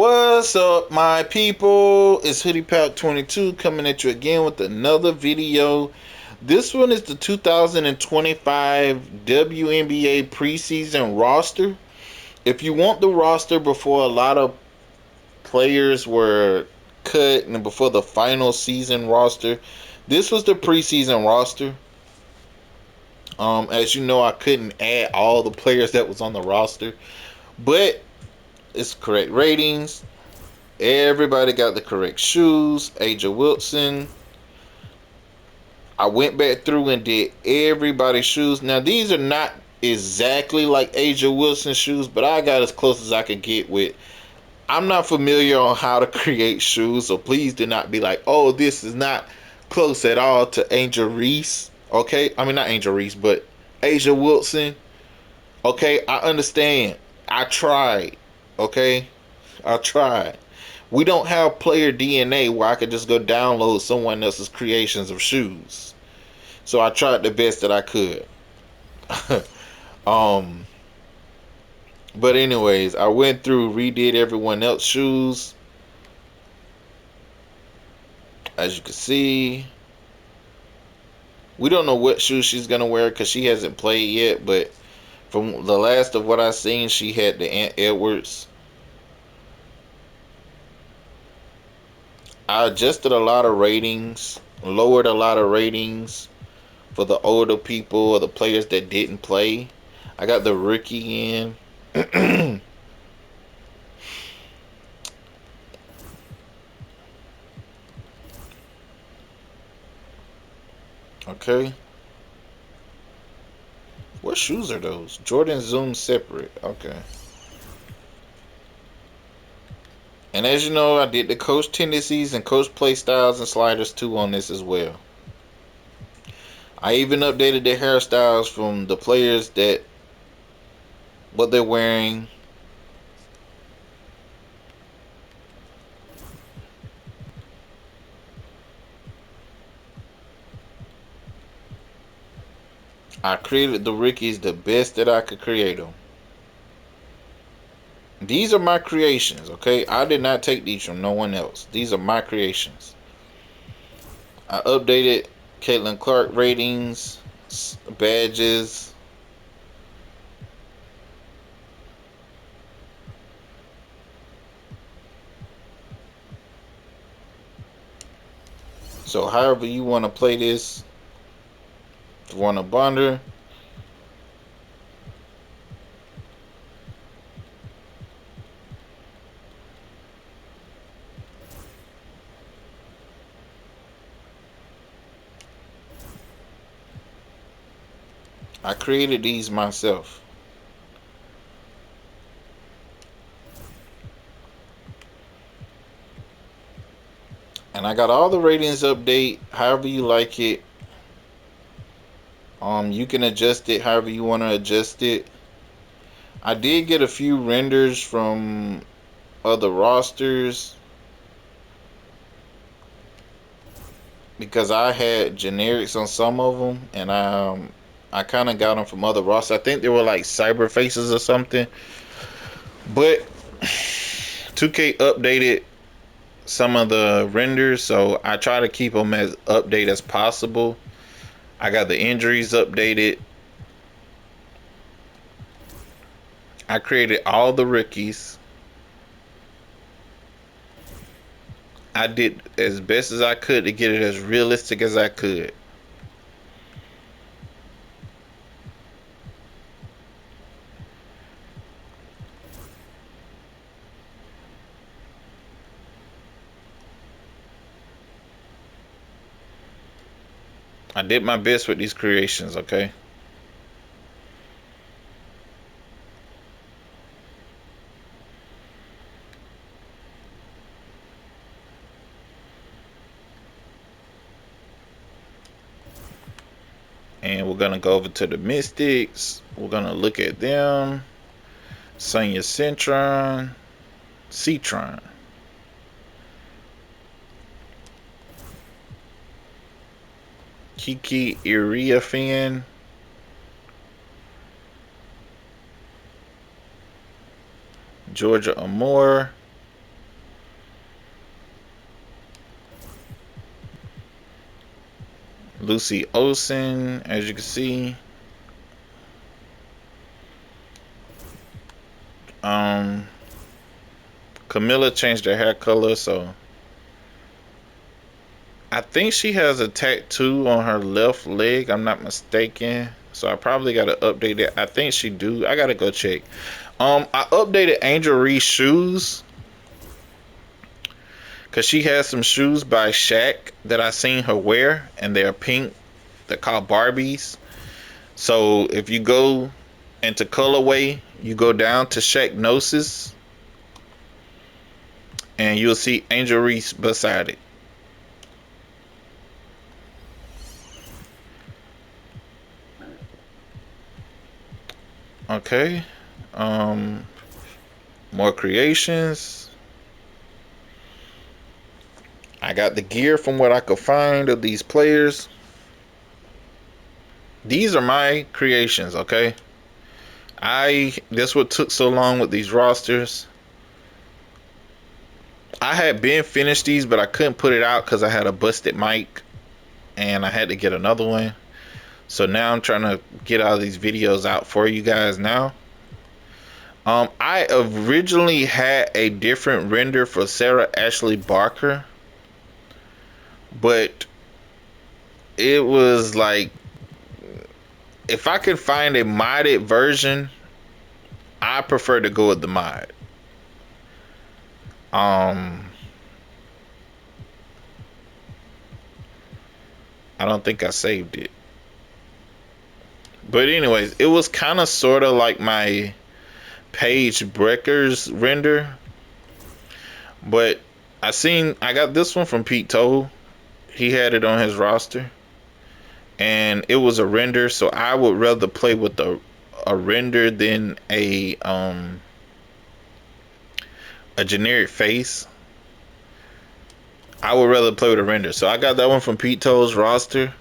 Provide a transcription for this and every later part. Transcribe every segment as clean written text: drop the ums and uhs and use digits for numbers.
What's up, my people? It's Hoodie Pack 22 coming at you again with another video. This one is the 2025 WNBA preseason roster. If you want the roster before a lot of players were cut and before the final season roster, this was the preseason roster. As you know, I couldn't add all the players that was on the roster, but it's correct ratings. Everybody got the correct shoes. Aja Wilson. I went back through and did everybody's shoes. Now, these are not exactly like Aja Wilson's shoes, but I got as close as I could get with. I'm not familiar on how to create shoes, so please do not be like, oh, this is not close at all to Angel Reese. Okay? I mean, not Angel Reese, but Aja Wilson. Okay? I understand. I tried. Okay? I tried. We don't have player DNA where I could just go download someone else's creations of shoes. So I tried the best that I could. um but anyways, I went through, redid everyone else's shoes. As you can see, we don't know what shoes she's gonna wear because she hasn't played yet, but from the last of what I seen, she had the Ant Edwards. I adjusted a lot of ratings, lowered a lot of ratings for the older people or the players that didn't play. I got the rookie in. Okay. What shoes are those? Jordan Zoom separate. Okay. And as you know, I did the coach tendencies and coach play styles and sliders too on this as well. I even updated the hairstyles from the players that what they're wearing. I created the rookies the best that I could create them. These are my creations, okay? I did not take these from no one else. These are my creations. I updated Caitlin Clark ratings, badges. So however you want to play this, if you want a bonder, I created these myself. And I got all the ratings update however you like it. You can adjust it however you want to adjust it. I did get a few renders from other rosters because I had generics on some of them, and I kind of got them from other rosters. I think they were like cyber faces or something. But 2K updated some of the renders, so I try to keep them as updated as possible. I got the injuries updated. I created all the rookies. I did as best as I could to get it as realistic as I could. I did my best with these creations, okay? And we're gonna go over to the Mystics. We're gonna look at them. Sonya Citron. Kiki Iriafan. Georgia Amore. Lucy Olsen, as you can see. Camilla changed her hair color, so I think she has a tattoo on her left leg. I'm not mistaken. So I probably gotta update it. I think she do. I gotta go check. I updated Angel Ree's shoes because she has some shoes by Shaq that I seen her wear, and they're pink. They're called Barbies. So if you go into colorway, you go down to Shaq Gnosis, and you'll see Angel Reese beside it. Okay. Um, More creations. I got the gear from what I could find of these players. These are my creations, okay? That's what took so long with these rosters. I had been finished these, but I couldn't put it out because I had a busted mic and I had to get another one. So now I'm trying to get all these videos out for you guys now. I originally had a different render for Sarah Ashley Barker, but it was like, if I could find a modded version, I prefer to go with the mod. I don't think I saved it. But anyways, it was kind of sort of like my Page Breakers render. But I got this one from Pete Toll. He had it on his roster. And it was a render, so I would rather play with a render than a generic face. I would rather play with a render. So I got that one from Pete Toll's roster.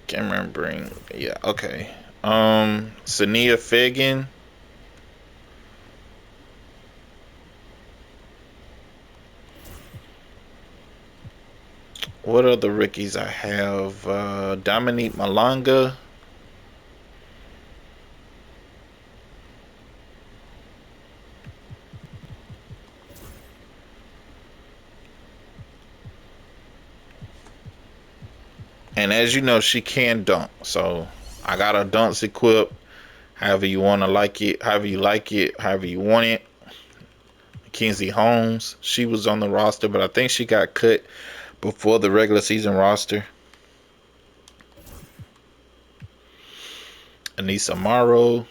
Can't remembering. Yeah, okay. Sania Fagan. What other rookies I have? Dominique Malanga. And as you know, she can dunk. So I got her dunks equipped. However you want to like it. However you like it. However you want it. Kenzie Holmes. She was on the roster, but I think she got cut before the regular season roster. Anissa Morrow.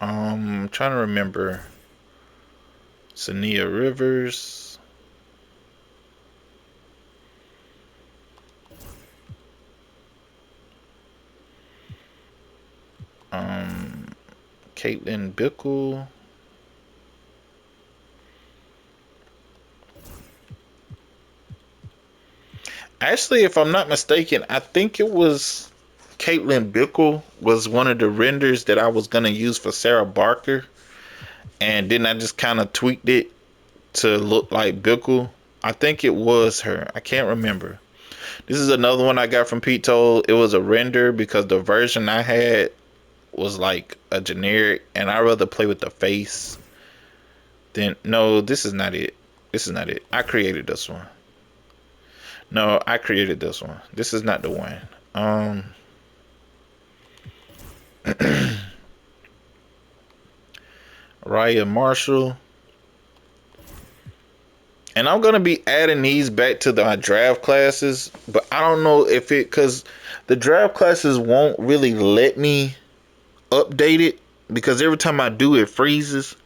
I'm trying to remember. Sania Rivers. Caitlin Bickle. Actually, if I'm not mistaken, I think it was Caitlin Bickle was one of the renders that I was going to use for Sarah Barker. And then I just kind of tweaked it to look like Bickle. I think it was her. I can't remember. This is another one I got from Pete Toll. It was a render because the version I had was like a generic, and I rather play with the face than. No, this is not it. This is not it. I created this one. No, I created this one. This is not the one. Raya Marshall. And I'm gonna be adding these back to the draft classes, but I don't know if because the draft classes won't really let me update it because every time I do it freezes.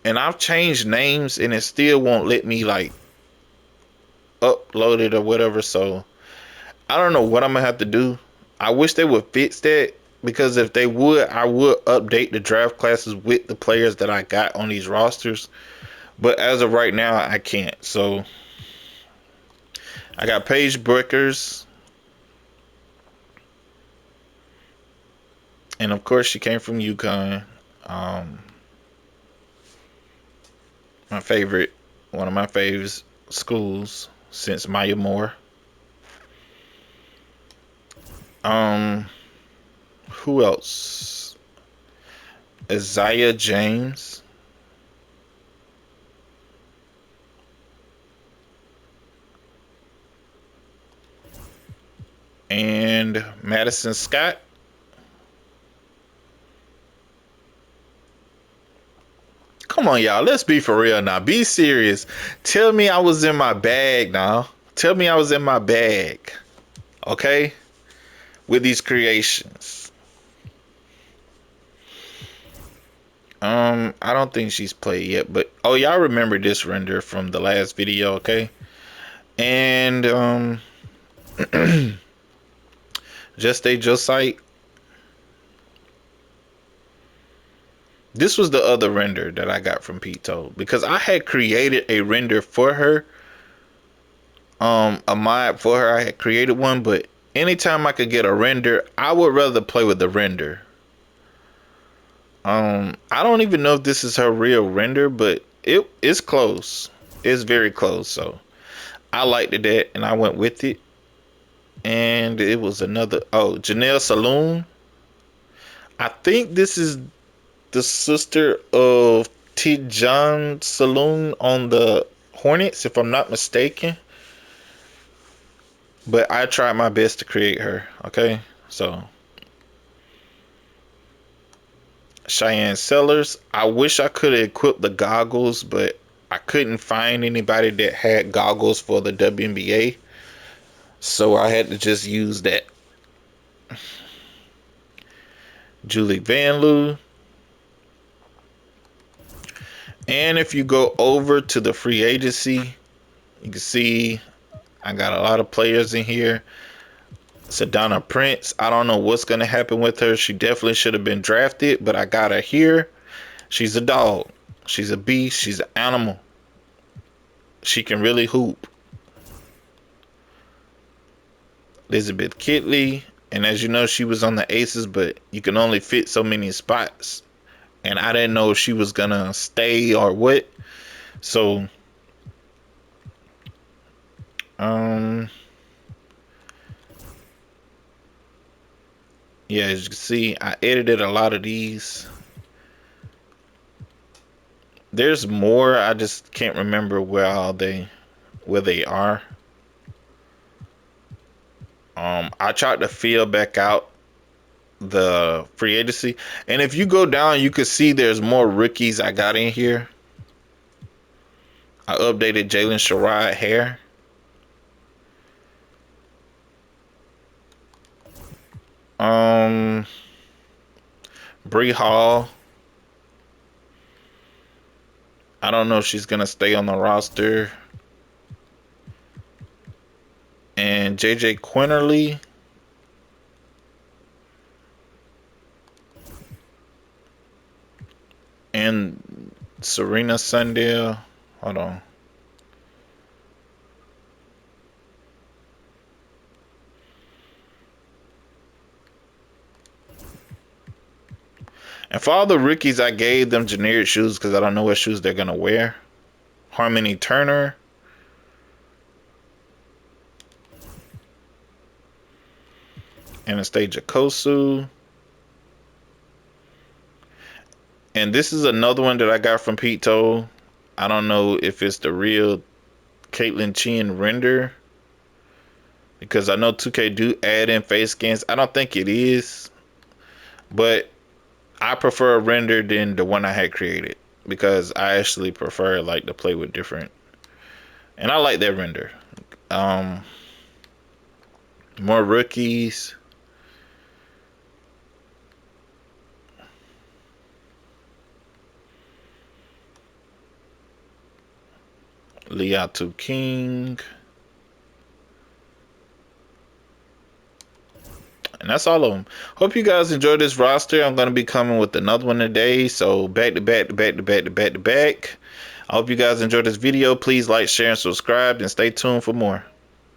And I've changed names and it still won't let me like upload it or whatever. So I don't know what I'm gonna have to do. I wish they would fix that because if they would, I would update the draft classes with the players that I got on these rosters. But as of right now, I can't. So I got Page Breakers. And of course, she came from UConn. Um, my favorite, one of my favorite schools since Maya Moore. Um, who else? Isaiah James and Madison Scott. Come on, y'all. Let's be for real now. Be serious. Tell me I was in my bag now. Tell me I was in my bag. Okay? With these creations. I don't think she's played yet, but oh, y'all remember this render from the last video, okay? And just a Josite. This was the other render that I got from Pito because I had created a render for her, a mod for her. I had created one, but anytime I could get a render, I would rather play with the render. I don't even know if this is her real render, but it's close. It's very close, so I liked it and I went with it. And it was another Janelle Saloon. I think this is the sister of Tijan Saloon on the Hornets, if I'm not mistaken. But I tried my best to create her. Okay, so Cheyenne Sellers. I wish I could have equipped the goggles, but I couldn't find anybody that had goggles for the WNBA, so I had to just use that. Julie Vanloo. And if you go over to the free agency, you can see I got a lot of players in here. Sedona Prince. I don't know what's going to happen with her. She definitely should have been drafted, but I got her here. She's a dog. She's a beast. She's an animal. She can really hoop. Elizabeth Kitley. And as you know, she was on the Aces, but you can only fit so many spots. And I didn't know if she was going to stay or what. So, yeah, as you can see, I edited a lot of these. There's more. I just can't remember where they are. I tried to fill back out the free agency, and if you go down, you can see there's more rookies I got in here. I updated Jalen Sherrod hair. Bree Hall. I don't know if she's gonna stay on the roster. And JJ Quinterly. And Serena Sundale. Hold on. And for all the rookies, I gave them generic shoes because I don't know what shoes they're going to wear. Harmony Turner. Anastasia Kosu. And this is another one that I got from Pete Toll. I don't know if it's the real Caitlin Chin render, because I know 2K do add in face scans. I don't think it is, but I prefer a render than the one I had created because I actually prefer like to play with different, and I like that render. More rookies. Liatu King. And that's all of them. Hope you guys enjoyed this roster. I'm going to be coming with another one today. So back to back to back to back to back to back. I hope you guys enjoyed this video. Please like, share, and subscribe. And stay tuned for more.